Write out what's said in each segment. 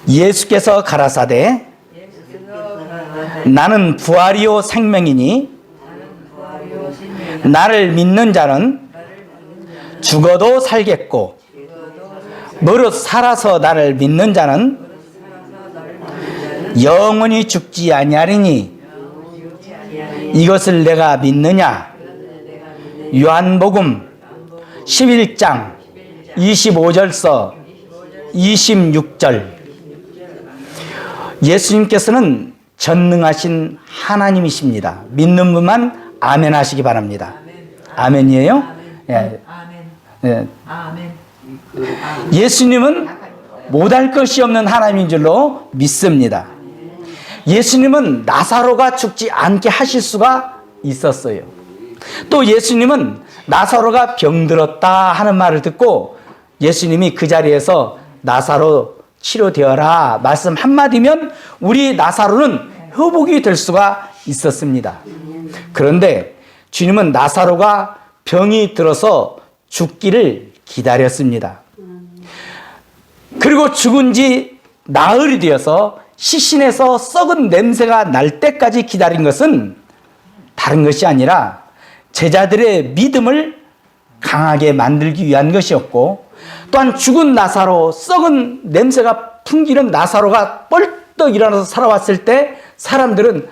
예수께서 가라사대 나는 부활이요 생명이니 나를 믿는 자는 죽어도 살겠고 무릇 살아서 나를 믿는 자는 영원히 죽지 아니하리니 이것을 내가 믿느냐. 요한복음 11장 25절서 26절. 예수님께서는 전능하신 하나님이십니다. 믿는 분만 아멘 하시기 바랍니다. 아멘이에요? 예. 예. 예수님은 못할 것이 없는 하나님인 줄로 믿습니다. 예수님은 나사로가 죽지 않게 하실 수가 있었어요. 또 예수님은 나사로가 병들었다 하는 말을 듣고 예수님이 그 자리에서 나사로 치료되어라 말씀 한마디면 우리 나사로는 회복이 될 수가 있었습니다. 그런데 주님은 나사로가 병이 들어서 죽기를 기다렸습니다. 그리고 죽은 지 나흘이 되어서 시신에서 썩은 냄새가 날 때까지 기다린 것은 다른 것이 아니라 제자들의 믿음을 강하게 만들기 위한 것이었고, 또한 죽은 나사로, 썩은 냄새가 풍기는 나사로가 뻘떡 일어나서 살아왔을 때 사람들은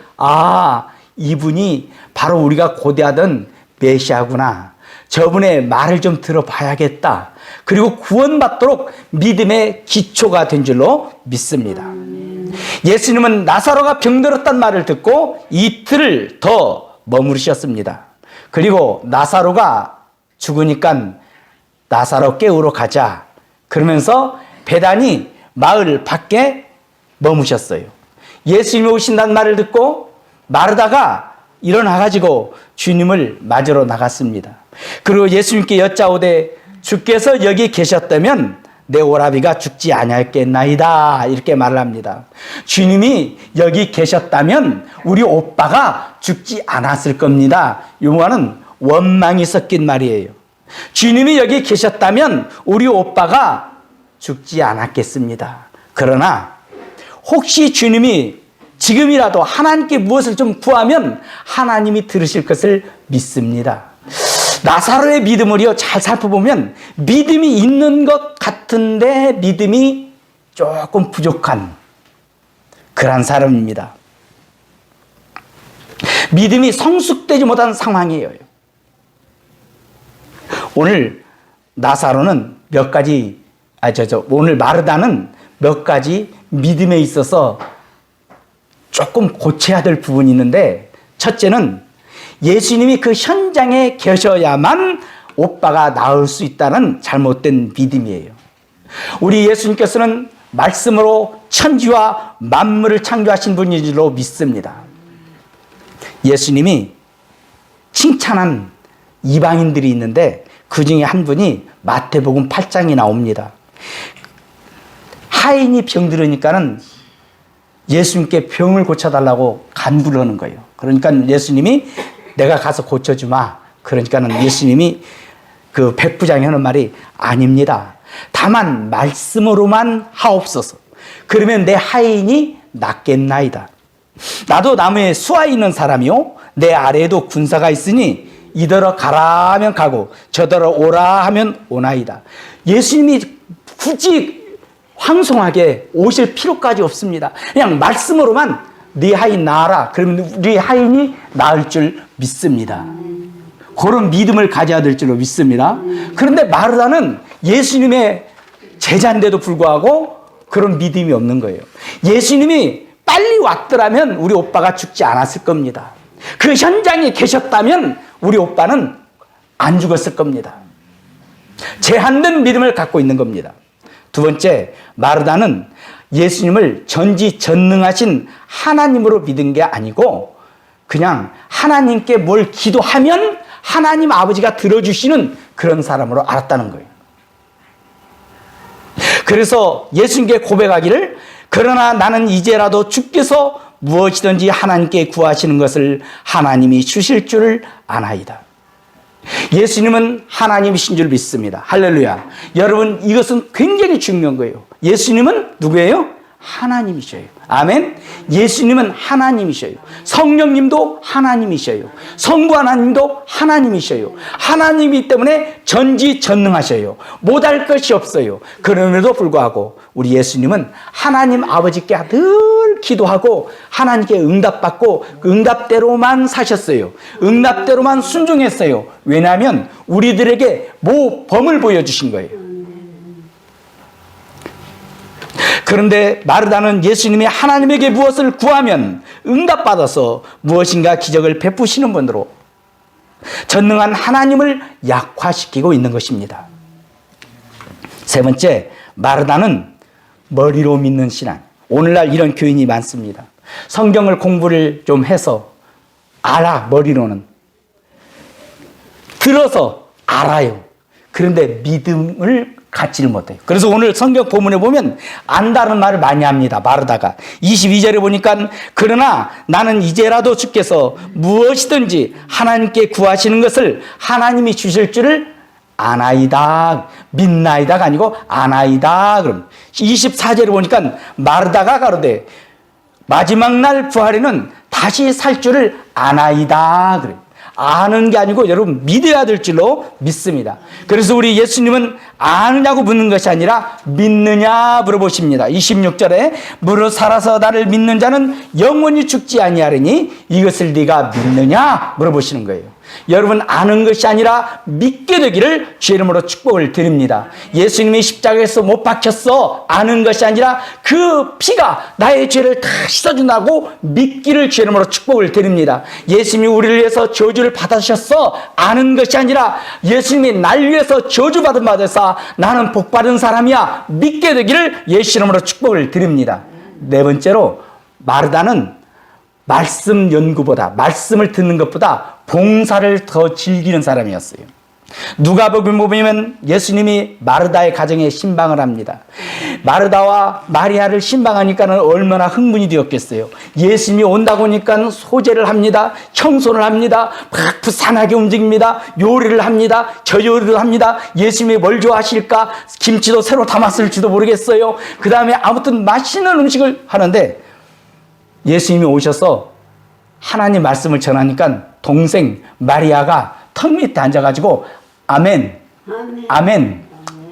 이분이 바로 우리가 고대하던 메시아구나, 저분의 말을 좀 들어봐야겠다, 그리고 구원받도록 믿음의 기초가 된 줄로 믿습니다. 예수님은 나사로가 병들었단 말을 듣고 이틀을 더 머무르셨습니다. 그리고 나사로가 죽으니까 나사로 깨우러 가자 그러면서 베다니 마을 밖에 머무셨어요. 예수님이 오신다는 말을 듣고 마르다가 일어나가지고 주님을 맞으러 나갔습니다. 그리고 예수님께 여짜오되 주께서 여기 계셨다면 내 오라비가 죽지 아니할겠나이다, 이렇게 말을 합니다. 주님이 여기 계셨다면 우리 오빠가 죽지 않았을 겁니다. 이 말은 원망이 섞인 말이에요. 주님이 여기 계셨다면 우리 오빠가 죽지 않았겠습니다. 그러나 혹시 주님이 지금이라도 하나님께 무엇을 좀 구하면 하나님이 들으실 것을 믿습니다. 나사로의 믿음을요, 잘 살펴보면 믿음이 있는 것 같은데 믿음이 조금 부족한 그런 사람입니다. 믿음이 성숙되지 못한 상황이에요. 오늘 나사로는 몇 가지, 오늘 마르다는 몇 가지 믿음에 있어서 조금 고쳐야 될 부분이 있는데, 첫째는 예수님이 그 현장에 계셔야만 오빠가 나을 수 있다는 잘못된 믿음이에요. 우리 예수님께서는 말씀으로 천지와 만물을 창조하신 분인 줄로 믿습니다. 예수님이 칭찬한 이방인들이 있는데 그 중에 한 분이 마태복음 8장에 나옵니다. 하인이 병들으니까는 예수님께 병을 고쳐달라고 간구를 하는 거예요. 그러니까 예수님이 내가 가서 고쳐주마. 그러니까는 예수님이 그 백부장이 하는 말이 아닙니다. 다만 말씀으로만 하옵소서. 그러면 내 하인이 낫겠나이다. 나도 나무에 수아 있는 사람이요, 내 아래에도 군사가 있으니 이더러 가라 하면 가고 저더러 오라 하면 오나이다. 예수님이 굳이 황송하게 오실 필요까지 없습니다. 그냥 말씀으로만 네 하인 나아라. 그러면 우리 하인이 나을 줄 믿습니다. 그런 믿음을 가져야 될 줄로 믿습니다. 그런데 마르다는 예수님의 제자인데도 불구하고 그런 믿음이 없는 거예요. 예수님이 빨리 왔더라면 우리 오빠가 죽지 않았을 겁니다. 그 현장에 계셨다면 우리 오빠는 안 죽었을 겁니다. 제한된 믿음을 갖고 있는 겁니다. 두 번째, 마르다는 예수님을 전지전능하신 하나님으로 믿은 게 아니고 그냥 하나님께 뭘 기도하면 하나님 아버지가 들어주시는 그런 사람으로 알았다는 거예요. 그래서 예수님께 고백하기를, 그러나 나는 이제라도 주께서 무엇이든지 하나님께 구하시는 것을 하나님이 주실 줄을 아나이다. 예수님은 하나님이신 줄 믿습니다. 할렐루야. 여러분, 이것은 굉장히 중요한 거예요. 예수님은 누구예요? 하나님이셔요. 아멘. 예수님은 하나님이셔요. 성령님도 하나님이셔요. 성부 하나님도 하나님이셔요. 하나님이기 때문에 전지전능하셔요. 못할 것이 없어요. 그럼에도 불구하고 우리 예수님은 하나님 아버지께 늘 기도하고 하나님께 응답받고 그 응답대로만 사셨어요. 응답대로만 순종했어요. 왜냐하면 우리들에게 모범을 보여주신 거예요. 그런데 마르다는 예수님이 하나님에게 무엇을 구하면 응답받아서 무엇인가 기적을 베푸시는 분으로 전능한 하나님을 약화시키고 있는 것입니다. 세 번째, 마르다는 머리로 믿는 신앙. 오늘날 이런 교인이 많습니다. 성경을 공부를 좀 해서 알아, 머리로는. 들어서 알아요. 그런데 믿음을 갖지를 못해요. 그래서 오늘 성경 본문에 보면 안다는 말을 많이 합니다. 마르다가 22절에 보니까 그러나 나는 이제라도 주께서 무엇이든지 하나님께 구하시는 것을 하나님이 주실 줄을 아나이다. 믿나이다가 아니고 아나이다. 그럼 24절에 보니까 마르다가 가로되 마지막 날 부활에는 다시 살 줄을 아나이다. 그래요. 아는 게 아니고 여러분 믿어야 될 줄로 믿습니다. 그래서 우리 예수님은 아느냐고 묻는 것이 아니라 믿느냐 물어보십니다. 26절에 무릇 살아서 나를 믿는 자는 영원히 죽지 아니하리니 이것을 네가 믿느냐 물어보시는 거예요. 여러분 아는 것이 아니라 믿게 되기를 주의 이름으로 축복을 드립니다. 예수님이 십자가에서 못 박혔어 아는 것이 아니라 그 피가 나의 죄를 다 씻어준다고 믿기를 주의 이름으로 축복을 드립니다. 예수님이 우리를 위해서 저주를 받으셨어 아는 것이 아니라 예수님이 날 위해서 저주받은 받아서 나는 복받은 사람이야 믿게 되기를 예수 이름으로 축복을 드립니다. 네 번째로 마르다는 말씀 연구보다 말씀을 듣는 것보다 봉사를 더 즐기는 사람이었어요. 누가복음 보면 예수님이 마르다의 가정에 신방을 합니다. 마르다와 마리아를 신방하니까는 얼마나 흥분이 되었겠어요. 예수님이 온다고 하니까 소재를 합니다. 청소를 합니다. 막 부산하게 움직입니다. 요리를 합니다. 저요리를 합니다. 예수님이 뭘 좋아하실까? 김치도 새로 담았을지도 모르겠어요. 그 다음에 아무튼 맛있는 음식을 하는데 예수님이 오셔서 하나님 말씀을 전하니까 동생 마리아가 턱 밑에 앉아가지고 아멘, 아멘,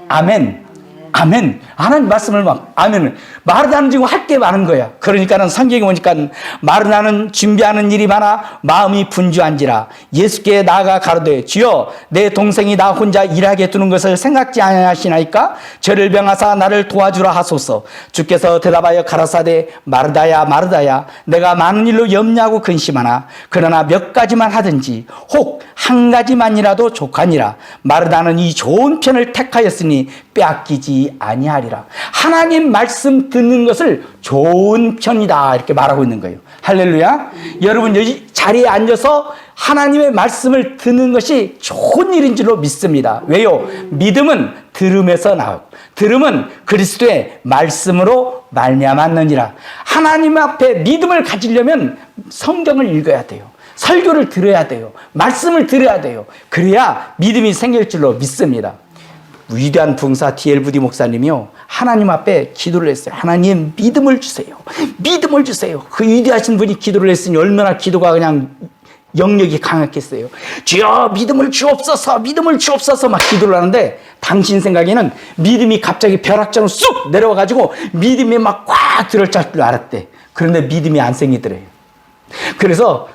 아멘, 아멘. 하나님 말씀을 막 아멘을. 마르다는 지금 할 게 많은 거야. 그러니까는 성경에 보니까 마르다는 준비하는 일이 많아 마음이 분주한지라 예수께 나아가 가로되 주여 내 동생이 나 혼자 일하게 두는 것을 생각지 아니하시나이까 저를 명하사 나를 도와주라 하소서. 주께서 대답하여 가라사대 마르다야 마르다야 내가 많은 일로 염려하고 근심하나 그러나 몇 가지만 하든지 혹 한 가지만이라도 족하니라. 마르다는 이 좋은 편을 택하였으니 빼앗기지 아니하리라. 하나님 말씀 듣는 것을 좋은 편이다 이렇게 말하고 있는 거예요. 할렐루야. 여러분 여기 자리에 앉아서 하나님의 말씀을 듣는 것이 좋은 일인 줄로 믿습니다. 왜요? 믿음은 들음에서 나오고 들음은 그리스도의 말씀으로 말미암았느니라. 하나님 앞에 믿음을 가지려면 성경을 읽어야 돼요. 설교를 들어야 돼요. 말씀을 들어야 돼요. 그래야 믿음이 생길 줄로 믿습니다. 위대한 부흥사 D.L. 부디 목사님이요 하나님 앞에 기도를 했어요. 하나님 믿음을 주세요. 믿음을 주세요. 그 위대하신 분이 기도를 했으니 얼마나 기도가 그냥 영역이 강했겠어요. 주여 믿음을 주옵소서 믿음을 주옵소서 막 기도를 하는데 당신 생각에는 믿음이 갑자기 벼락처럼 쑥 내려와가지고 믿음이 막 꽉 들어찰 줄 알았대. 그런데 믿음이 안 생기더래요. 그래서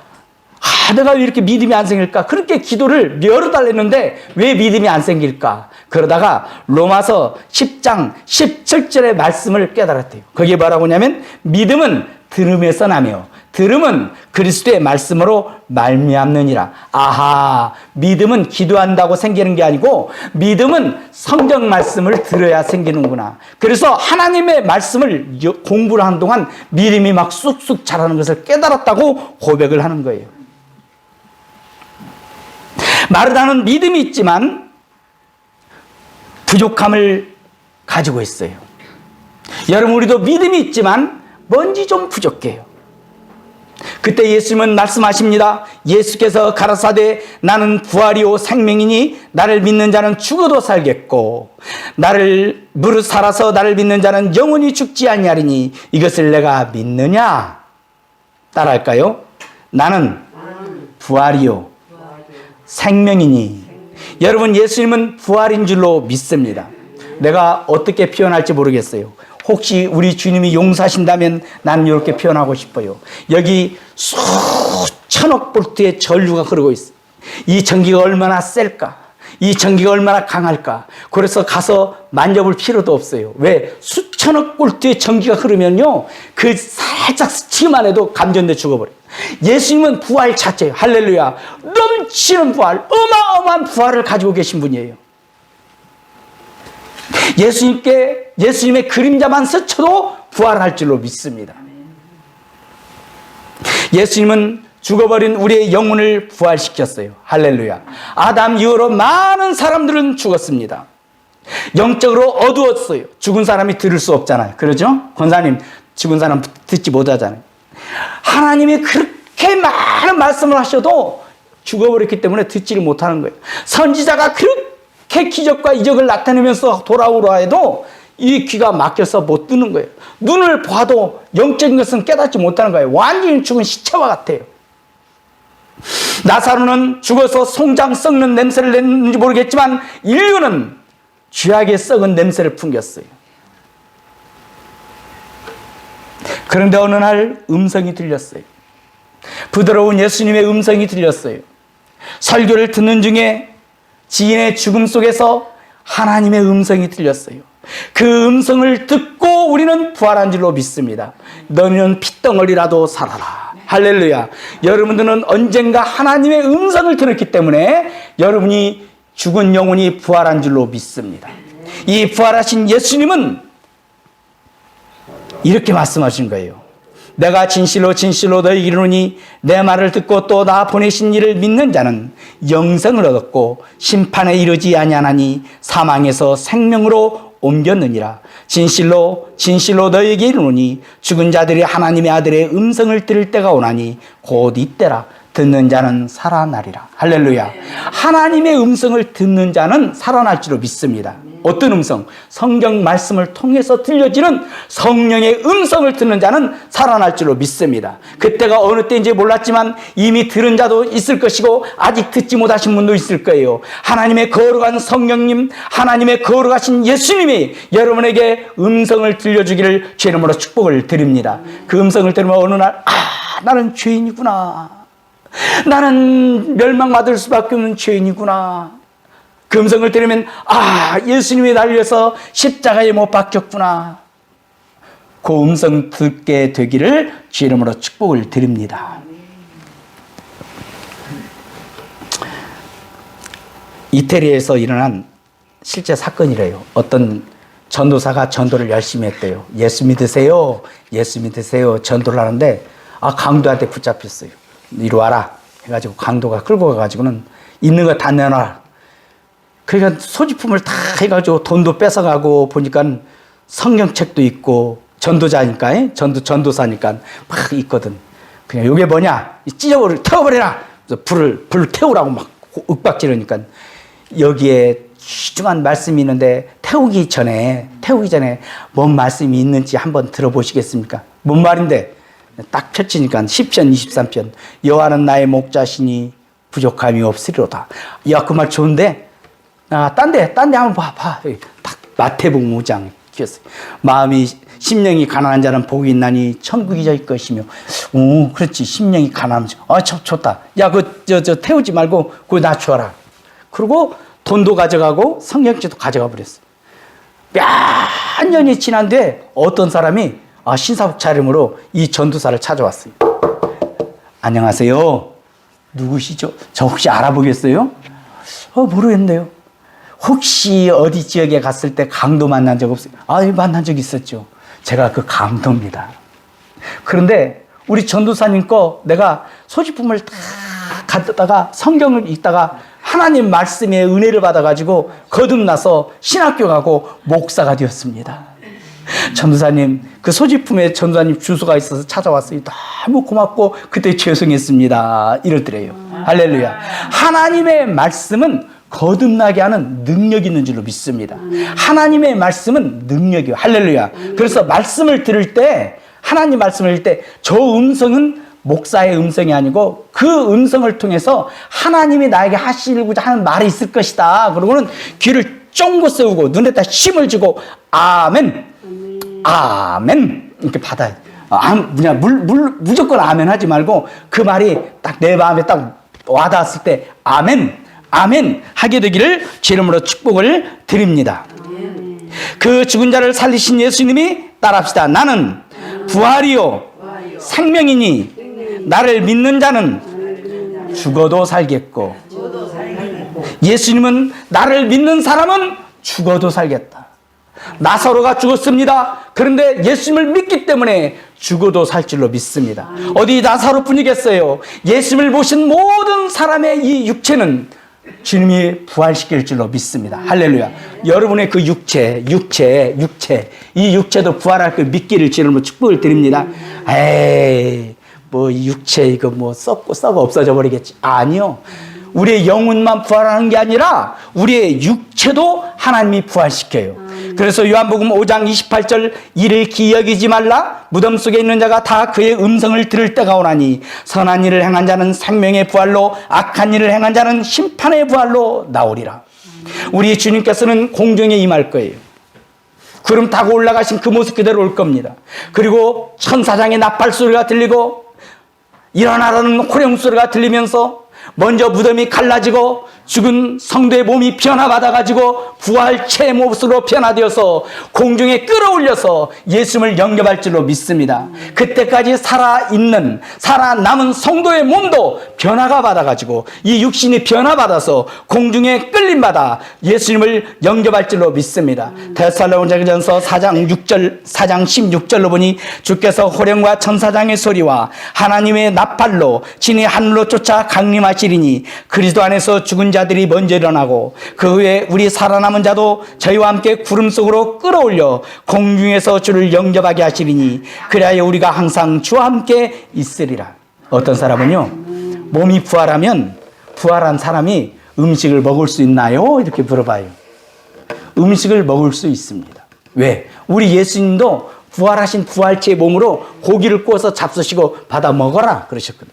내가 왜 이렇게 믿음이 안 생길까? 그렇게 기도를 여러 달 했는데 왜 믿음이 안 생길까? 그러다가 로마서 10장 17절의 말씀을 깨달았대요. 거기에 뭐라고 하냐면 믿음은 들음에서 나며 들음은 그리스도의 말씀으로 말미암느니라. 아하, 믿음은 기도한다고 생기는 게 아니고 믿음은 성경 말씀을 들어야 생기는구나. 그래서 하나님의 말씀을 공부를 하는 동안 믿음이 막 쑥쑥 자라는 것을 깨달았다고 고백을 하는 거예요. 마르다는 믿음이 있지만 부족함을 가지고 있어요. 여러분 우리도 믿음이 있지만 뭔지 좀 부족해요. 그때 예수님은 말씀하십니다. 예수께서 가라사대 나는 부활이요 생명이니 나를 믿는 자는 죽어도 살겠고 나를 무릇 살아서 나를 믿는 자는 영원히 죽지 아니하리니 이것을 내가 믿느냐? 따라할까요? 나는 부활이요 생명이니. 여러분, 예수님은 부활인 줄로 믿습니다. 내가 어떻게 표현할지 모르겠어요. 혹시 우리 주님이 용서하신다면 나는 이렇게 표현하고 싶어요. 여기 수천억 볼트의 전류가 흐르고 있어요. 이 전기가 얼마나 셀까? 이 전기가 얼마나 강할까? 그래서 가서 만져볼 필요도 없어요. 왜? 수천억 볼트의 전기가 흐르면요, 그 살짝 스치기만 해도 감전돼 죽어버려요. 예수님은 부활 자체예요. 할렐루야. 넘치는 부활, 어마어마한 부활을 가지고 계신 분이에요. 예수님의 그림자만 스쳐도 부활할 줄로 믿습니다. 예수님은 죽어버린 우리의 영혼을 부활시켰어요. 할렐루야. 아담 이후로 많은 사람들은 죽었습니다. 영적으로 어두웠어요. 죽은 사람이 들을 수 없잖아요. 그러죠? 권사님, 죽은 사람 듣지 못하잖아요. 하나님이 그렇게 많은 말씀을 하셔도 죽어버렸기 때문에 듣지를 못하는 거예요. 선지자가 그렇게 기적과 이적을 나타내면서 돌아오라 해도 이 귀가 막혀서 못 듣는 거예요. 눈을 봐도 영적인 것은 깨닫지 못하는 거예요. 완전히 죽은 시체와 같아요. 나사로는 죽어서 송장 썩는 냄새를 냈는지 모르겠지만 인류는 쥐약에 썩은 냄새를 풍겼어요. 그런데 어느 날 음성이 들렸어요. 부드러운 예수님의 음성이 들렸어요. 설교를 듣는 중에 지인의 죽음 속에서 하나님의 음성이 들렸어요. 그 음성을 듣고 우리는 부활한 줄로 믿습니다. 너는 핏덩어리라도 살아라. 할렐루야. 여러분들은 언젠가 하나님의 음성을 들었기 때문에 여러분이 죽은 영혼이 부활한 줄로 믿습니다. 이 부활하신 예수님은 이렇게 말씀하신 거예요. 내가 진실로 진실로 너희에게 이르노니 내 말을 듣고 또 나 보내신 이를 믿는 자는 영생을 얻었고 심판에 이르지 아니하나니 사망에서 생명으로 옮겼느니라. 진실로 진실로 너희에게 이르노니 죽은 자들이 하나님의 아들의 음성을 들을 때가 오나니 곧 이때라. 듣는 자는 살아나리라. 할렐루야. 하나님의 음성을 듣는 자는 살아날 줄로 믿습니다. 어떤 음성? 성경 말씀을 통해서 들려지는 성령의 음성을 듣는 자는 살아날 줄로 믿습니다. 그때가 어느 때인지 몰랐지만 이미 들은 자도 있을 것이고 아직 듣지 못하신 분도 있을 거예요. 하나님의 거룩한 성령님, 하나님의 거룩하신 예수님이 여러분에게 음성을 들려주기를 주의 이름으로 축복을 드립니다. 그 음성을 들으면 어느 날 나는 죄인이구나. 나는 멸망받을 수밖에 없는 죄인이구나. 그 음성을 들으면 예수님이 날 위해서 십자가에 못 박혔구나. 그 음성 듣게 되기를 주의 이름으로 축복을 드립니다. 이태리에서 일어난 실제 사건이래요. 어떤 전도사가 전도를 열심히 했대요. 예수 믿으세요. 예수 믿으세요. 전도를 하는데 강도한테 붙잡혔어요. 이리 와라 해가지고 강도가 끌고 가가지고는 있는 거 다 내놔라. 그러니까 소지품을 다 해가지고 돈도 뺏어가고 보니까 성경책도 있고 전도자니까 전도사니까 막 있거든. 그냥 이게 뭐냐? 태워버려라. 불을 태우라고 막 윽박지르니까 여기에 귀중한 말씀이 있는데 태우기 전에 뭔 말씀이 있는지 한번 들어보시겠습니까? 뭔 말인데? 딱 펼치니까 시편 23편 여호와는 나의 목자시니 부족함이 없으리로다. 야, 그 말 좋은데 딴 데 한번 봐. 딱 마태복음 5장 끼었어요. 마음이 심령이 가난한 자는 복이 있나니 천국이 저희 것이며. 오, 그렇지. 심령이 가난하면 좋다. 야, 저 태우지 말고 그거 나 주어라. 그리고 돈도 가져가고 성경책도 가져가 버렸어요. 몇 년이 지난 뒤에 어떤 사람이 신사복 차림으로 이 전도사를 찾아왔어요. 안녕하세요. 누구시죠? 저 혹시 알아보겠어요? 모르겠네요. 혹시 어디 지역에 갔을 때 강도 만난 적 없어요? 만난 적 있었죠. 제가 그 강도입니다. 그런데 우리 전도사님 거 내가 소지품을 다 갖다가 성경을 읽다가 하나님 말씀의 은혜를 받아가지고 거듭나서 신학교 가고 목사가 되었습니다. 전도사님, 그 소지품에 전도사님 주소가 있어서 찾아왔어요. 너무 고맙고 그때 죄송했습니다. 이러더래요. 할렐루야. 하나님의 말씀은 거듭나게 하는 능력이 있는 줄로 믿습니다. 하나님의 말씀은 능력이요. 할렐루야. 그래서 말씀을 들을 때, 하나님 말씀을 들을 때 저 음성은 목사의 음성이 아니고 그 음성을 통해서 하나님이 나에게 하시고자 하는 말이 있을 것이다. 그러고는 귀를 쫑긋 세우고 눈에다 힘을 주고 아멘, 아멘 이렇게 받아야 돼. 그냥 무조건 아멘 하지 말고 그 말이 딱 내 마음에 딱 와닿았을 때 아멘, 아멘 하게 되기를 주 이름으로 축복을 드립니다. 그 죽은 자를 살리신 예수님이 따라합시다. 나는 부활이요 생명이니 나를 믿는 자는 죽어도 살겠고, 예수님은 나를 믿는 사람은 죽어도 살겠다. 나사로가 죽었습니다. 그런데 예수님을 믿기 때문에 죽어도 살 줄로 믿습니다. 어디 나사로뿐이겠어요. 예수님을 보신 모든 사람의 이 육체는 주님이 부활시킬 줄로 믿습니다. 할렐루야. 여러분의 그 육체, 이 육체도 부활할 걸 믿기를 주님으로 축복을 드립니다. 에이, 뭐 육체 이거 뭐 썩고 썩어 없어져 버리겠지. 아니요. 우리의 영혼만 부활하는 게 아니라 우리의 육체도 하나님이 부활시켜요. 그래서 요한복음 5장 28절 이를 기여기지 말라. 무덤 속에 있는 자가 다 그의 음성을 들을 때가 오나니 선한 일을 행한 자는 생명의 부활로 악한 일을 행한 자는 심판의 부활로 나오리라. 우리 주님께서는 공중에 임할 거예요. 구름 타고 올라가신 그 모습 그대로 올 겁니다. 그리고 천사장의 나팔 소리가 들리고 일어나라는 호령 소리가 들리면서 먼저 무덤이 갈라지고 죽은 성도의 몸이 변화받아가지고 부활체의 모습으로 변화되어서 공중에 끌어올려서 예수님을 영접할 줄로 믿습니다. 그때까지 살아남은 성도의 몸도 변화가 받아가지고 이 육신이 변화받아서 공중에 끌림받아 예수님을 영접할 줄로 믿습니다. 데살로니가전서 4장 16절로 보니 주께서 호령과 천사장의 소리와 하나님의 나팔로 진이 하늘로 쫓아 강림하시리니 그리스도 안에서 죽은 자들이 먼저 일어나고 그 후에 우리 살아남은 자도 저희와 함께 구름 속으로 끌어올려 공중에서 주를 영접하게 하시리니 그리하여 우리가 항상 주와 함께 있으리라. 어떤 사람은요, 몸이 부활하면 부활한 사람이 음식을 먹을 수 있나요? 이렇게 물어봐요. 음식을 먹을 수 있습니다. 왜? 우리 예수님도 부활하신 부활체의 몸으로 고기를 구워서 잡수시고 받아 먹어라 그러셨거든요.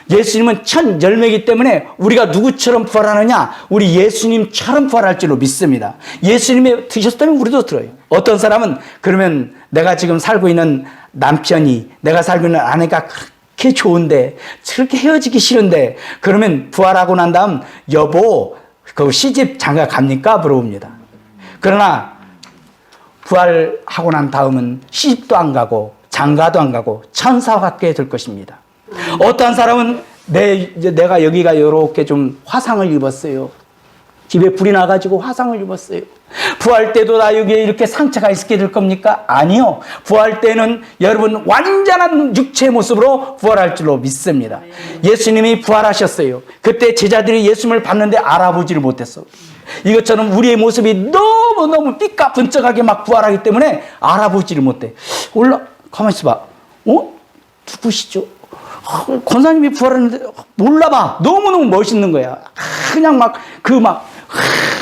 예수님은 천 열매이기 때문에 우리가 누구처럼 부활하느냐? 우리 예수님처럼 부활할 줄로 믿습니다. 예수님이 드셨다면 우리도 들어요. 어떤 사람은 그러면 내가 지금 살고 있는 남편이, 내가 살고 있는 아내가 그렇게 좋은데 저렇게 헤어지기 싫은데 그러면 부활하고 난 다음 여보 그 시집 장가 갑니까? 물어봅니다. 그러나 부활하고 난 다음은 시집도 안 가고 장가도 안 가고 천사와 같게 될 것입니다. 어떠한 사람은 내가 여기가 이렇게 좀 화상을 입었어요. 집에 불이 나가지고 화상을 입었어요. 부활 때도 나 여기에 이렇게 상처가 있게 될 겁니까? 아니요. 부활 때는 여러분 완전한 육체의 모습으로 부활할 줄로 믿습니다. 예수님이 부활하셨어요. 그때 제자들이 예수님을 봤는데 알아보지를 못했어. 이것처럼 우리의 모습이 너무너무 삐까번쩍하게 막 부활하기 때문에 알아보지를 못해. 가만히 있어봐. 누구시죠? 권사님이 부활했는데 몰라봐. 너무너무 멋있는 거야. 그냥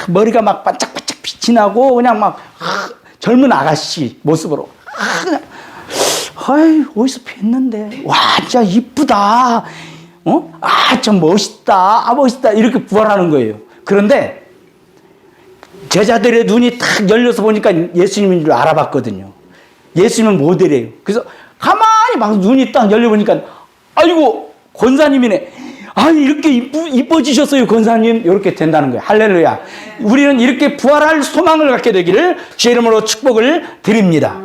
머리가 막 반짝반짝 빛이 나고 그냥 젊은 아가씨 모습으로 그냥 어디서 뵀는데 와 진짜 이쁘다. 참 멋있다. 멋있다. 이렇게 부활하는 거예요. 그런데 제자들의 눈이 탁 열려서 보니까 예수님인 줄 알아봤거든요. 예수님은 모델이에요. 그래서 가만히 막 눈이 딱 열려보니까 아이고 권사님이네. 이렇게 이뻐지셨어요 권사님. 이렇게 된다는 거예요. 할렐루야. 우리는 이렇게 부활할 소망을 갖게 되기를 주의 이름으로 축복을 드립니다.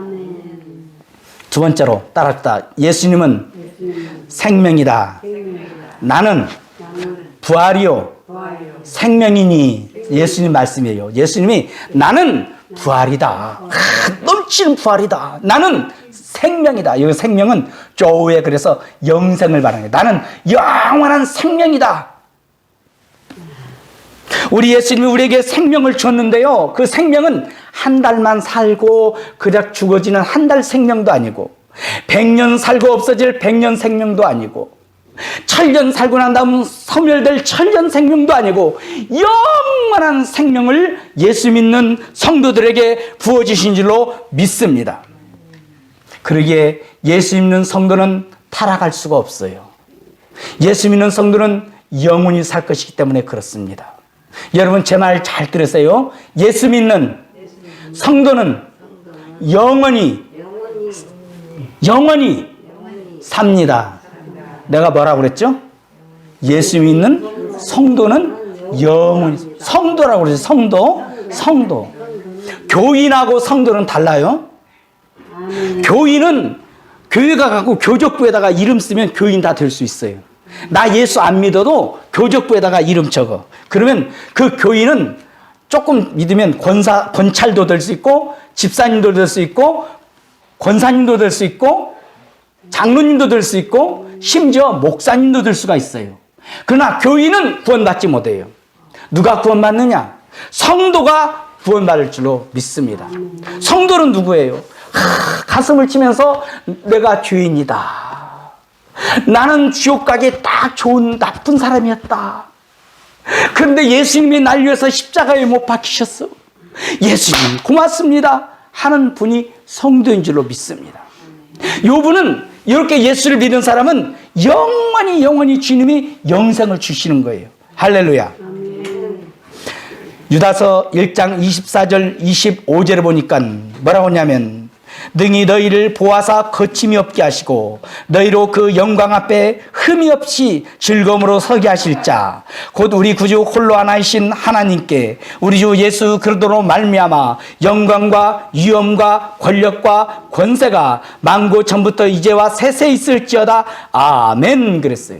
두 번째로 따라합시다. 예수님은 생명이다. 나는 부활이요 생명이니. 예수님 말씀이에요. 예수님이 나는 부활이다. 넘치는 부활이다. 나는 생명이다. 여기 생명은 조우에 그래서 영생을 말하는 거예요. 나는 영원한 생명이다. 우리 예수님이 우리에게 생명을 줬는데요, 그 생명은 한 달만 살고 그냥 죽어지는 한 달 생명도 아니고, 100년 살고 없어질 100년 생명도 아니고, 1000년 살고 난 다음 소멸될 1000년 생명도 아니고, 영원한 생명을 예수 믿는 성도들에게 부어주신 줄로 믿습니다. 그러기에 예수 믿는 성도는 타락할 수가 없어요. 예수 믿는 성도는 영원히 살 것이기 때문에 그렇습니다. 여러분 제 말 잘 들으세요. 예수 믿는 성도는 영원히 삽니다. 내가 뭐라고 그랬죠? 예수 믿는 성도는 영원히, 성도라고 그러죠. 성도. 교인하고 성도는 달라요. 교인은 교회가 갖고 교적부에다가 이름 쓰면 교인 다 될 수 있어요. 나 예수 안 믿어도 교적부에다가 이름 적어. 그러면 그 교인은 조금 믿으면 권찰도 될 수 있고, 집사님도 될 수 있고, 권사님도 될 수 있고, 장로님도 될 수 있고, 심지어 목사님도 될 수가 있어요. 그러나 교인은 구원받지 못해요. 누가 구원받느냐? 성도가 구원받을 줄로 믿습니다. 성도는 누구예요? 가슴을 치면서 내가 죄인이다. 나는 지옥 가기에 딱 좋은 나쁜 사람이었다. 그런데 예수님이 날 위해서 십자가에 못 박히셨어. 예수님 고맙습니다 하는 분이 성도인 줄로 믿습니다. 요분은 이렇게 예수를 믿은 사람은 영원히 주님이 영생을 주시는 거예요. 할렐루야. 유다서 1장 24절 25절에 보니까 뭐라고 하냐면, 능히 너희를 보아사 거침이 없게 하시고 너희로 그 영광 앞에 흠이 없이 즐거움으로 서게 하실 자 곧 우리 구주 홀로 하나이신 하나님께 우리 주 예수 그리스도로 말미암아 영광과 위엄과 권력과 권세가 만고 전부터 이제와 세세 있을지어다. 아멘. 그랬어요.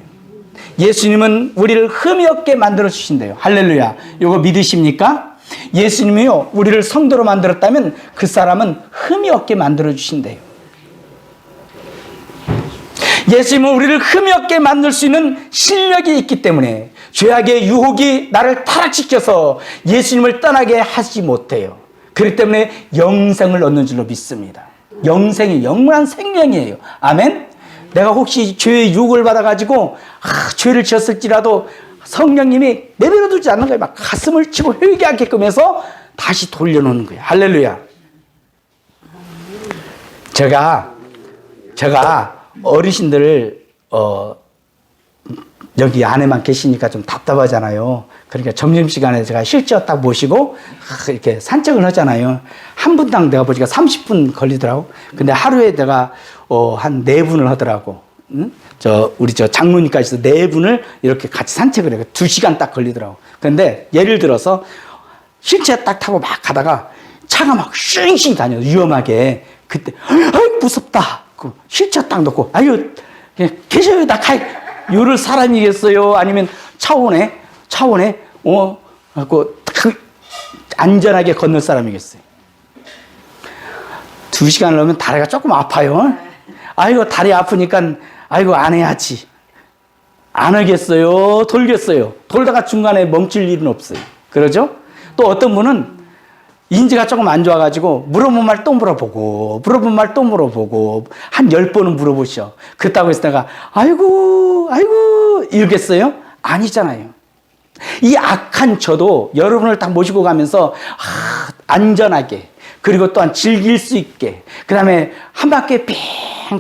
예수님은 우리를 흠이 없게 만들어 주신대요. 할렐루야. 이거 믿으십니까? 예수님이요, 우리를 성도로 만들었다면 그 사람은 흠이 없게 만들어 주신대요. 예수님은 우리를 흠이 없게 만들 수 있는 실력이 있기 때문에 죄악의 유혹이 나를 타락시켜서 예수님을 떠나게 하지 못해요. 그렇기 때문에 영생을 얻는 줄로 믿습니다. 영생이 영원한 생명이에요. 아멘. 내가 혹시 죄의 유혹을 받아가지고 죄를 지었을지라도 성령님이 내버려 두지 않는 거예요. 막 가슴을 치고 회개하게끔 해서 다시 돌려놓는 거예요. 할렐루야. 제가 어르신들 여기 안에만 계시니까 좀 답답하잖아요. 그러니까 점심시간에 제가 실제로 딱 모시고 이렇게 산책을 하잖아요. 한 분당 내가 보니까 30분 걸리더라고. 근데 하루에 내가 한 4분을 하더라고. 응? 우리 장로님까지 해서 4분을 이렇게 같이 산책을 해요. 2시간 딱 걸리더라고. 근데 예를 들어서 실제 딱 타고 막 가다가 차가 막 쉥쉥 다녀요. 위험하게. 그때 아유 무섭다. 실제 딱 놓고 아유 그냥 계셔요. 나 요럴 사람이겠어요? 아니면 차원에 안전하게 건널 사람이겠어요? 2시간을 하면 다리가 조금 아파요. 아이고 다리 아프니까 아이고 안 해야지. 안 하겠어요? 돌겠어요? 돌다가 중간에 멈출 일은 없어요. 그러죠? 또 어떤 분은 인지가 조금 안 좋아가지고 물어본 말 또 물어보고 한 10번은 물어보셔. 그렇다고 해서 내가 아이고 이러겠어요? 아니잖아요. 이 악한 저도 여러분을 딱 모시고 가면서 안전하게, 그리고 또한 즐길 수 있게, 그 다음에 한 바퀴 빙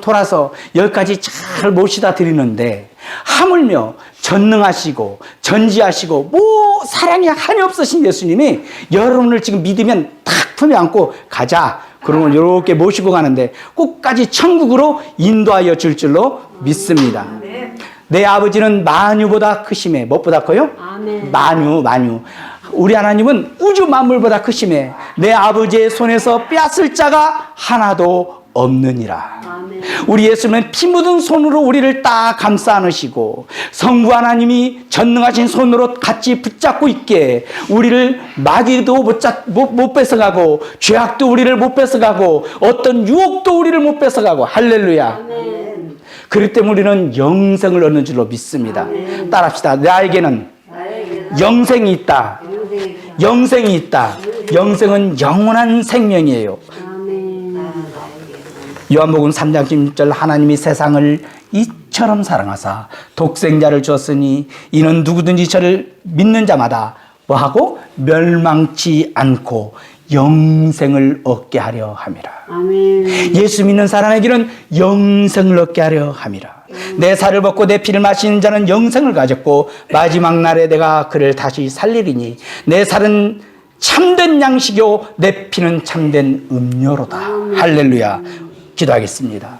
돌아서 여기까지 잘 모시다 드리는데, 하물며 전능하시고 전지하시고 사랑이 한이 없으신 예수님이 여러분을 지금 믿으면 탁 품에 안고 가자, 그러면 이렇게 모시고 가는데 끝까지 천국으로 인도하여 줄 줄로 믿습니다. 내 아버지는 만유보다 크심에, 무엇보다 커요? 아멘. 만유. 우리 하나님은 우주 만물보다 크심에 내 아버지의 손에서 빼앗을 자가 하나도 없느니라. 아멘. 우리 예수님은 피 묻은 손으로 우리를 딱 감싸 안으시고 성부 하나님이 전능하신 손으로 같이 붙잡고 있게 우리를 마귀도 못 뺏어가고 죄악도 우리를 못 뺏어가고 어떤 유혹도 우리를 못 뺏어가고. 할렐루야. 아멘. 그렇기 때문에 우리는 영생을 얻는 줄로 믿습니다. 아멘. 따라합시다. 나에게는 영생이 있다. 영생이 있다. 영생은 영원한 생명이에요. 요한복음 3장 16절 하나님이 세상을 이처럼 사랑하사 독생자를 주었으니 이는 누구든지 저를 믿는 자마다 뭐하고 멸망치 않고 영생을 얻게 하려 함이라. 아멘. 예수 믿는 사람에게는 영생을 얻게 하려 함이라. 내 살을 먹고 내 피를 마시는 자는 영생을 가졌고 마지막 날에 내가 그를 다시 살리리니 내 살은 참된 양식이요 내 피는 참된 음료로다. 할렐루야. 기도하겠습니다.